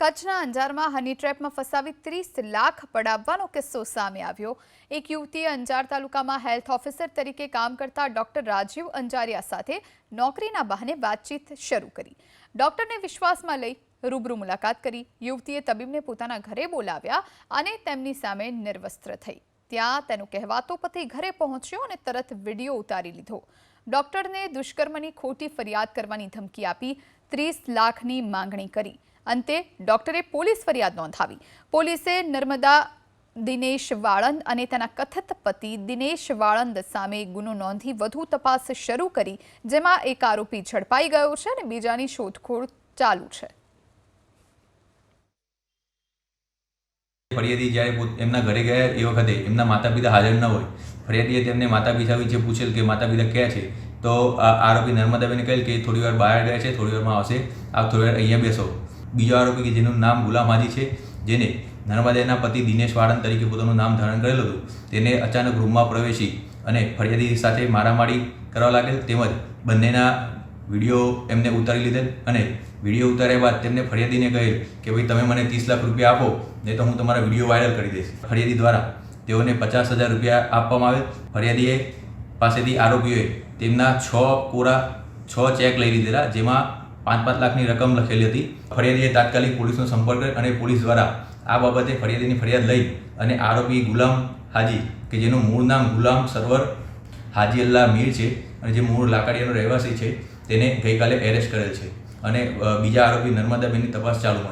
કચ્છના અંજારમાં હની ટ્રેપમાં ફસાવી 30 લાખ પડાવવાનો કિસ્સો સામે આવ્યો। એક યુવતીએ અંજાર તાલુકામાં હેલ્થ ઓફિસર તરીકે કામ કરતા ડોક્ટર રાજીવ અંજારિયા સાથે નોકરીના બહાને વાતચીત શરૂ કરી। ડોક્ટરને વિશ્વાસમાં લઈ રૂબરૂ મુલાકાત કરી। યુવતીએ તબીબને પોતાના ઘરે બોલાવ્યા અને તેમની સામે નિર્વસ્ત્ર થઈ। ત્યાં તેનો કહેવાતો પતિ ઘરે પહોંચ્યો અને તરત વિડીયો ઉતારી લીધો। ડોક્ટરને દુષ્કર્મની ખોટી ફરિયાદ કરવાની ધમકી આપી 30 લાખની માંગણી કરી। અંતે ડોક્ટરે પોલીસ ફરિયાદ નોંધાવી। પોલીસે નર્મદા દિનેશ વાળંદ અને તેના કથિત પતિ દિનેશ વાળંદ સામે ગુનો નોંધી વધુ તપાસ શરૂ કરી, જેમાં એક આરોપી ઝડપાઈ ગયો છે અને બીજાની શોધખોળ ચાલુ છે। ફરિયાદી જ્યારે એમના ઘરે ગયા એ વખતે એમના માતા પિતા હાજર ન હોય। ફરિયાદીએ તેમને માતા પિતા વિશે પૂછેલ કે માતા પિતા ક્યાં છે, તો આરોપી નર્મદાબેને કહેલ કે થોડી વાર બહાર ગયા છે, થોડી વારમાં આવશે, આપ થોડી વાર અહીંયા બેસો। બીજો આરોપી કે જેનું નામ ગુલામ હાજી છે, જેને નર્મદાના પતિ દિનેશ વાળંદ તરીકે પોતાનું નામ ધારણ કરેલું હતું, તેને અચાનક રૂમમાં પ્રવેશી અને ફરિયાદી સાથે મારામારી કરવા લાગેલ, તેમજ બંનેના વિડીયો એમને ઉતારી લીધેલ અને વિડીયો ઉતાર્યા બાદ તેમને ફરિયાદીને કહેલ કે ભાઈ તમે મને 30 લાખ રૂપિયા આપો, નહીં તો હું તમારા વિડીયો વાયરલ કરી દઈશ। ફરિયાદી દ્વારા તેઓને 50,000 રૂપિયા આપવામાં આવેલ। ફરિયાદીએ પાસેથી આરોપીઓએ તેમના 6 ચેક લઈ લીધેલા, જેમાં 5-5 લાખની રકમ લખેલી હતી। ફરિયાદીએ તાત્કાલિક પોલીસનો સંપર્ક કર્યો અને પોલીસ દ્વારા આ બાબતે ફરિયાદીની ફરિયાદ લઈ અને આરોપી ગુલામ હાજી કે જેનું મૂળ નામ ગુલામ સરવર હાજી અલ્લાહ મીર છે અને જે મૂળ લાકડિયાનો રહેવાસી છે, તેને ગઈકાલે એરેસ્ટ કરેલ છે અને બીજા આરોપી નર્મદાબેનની તપાસ ચાલુમાં છે।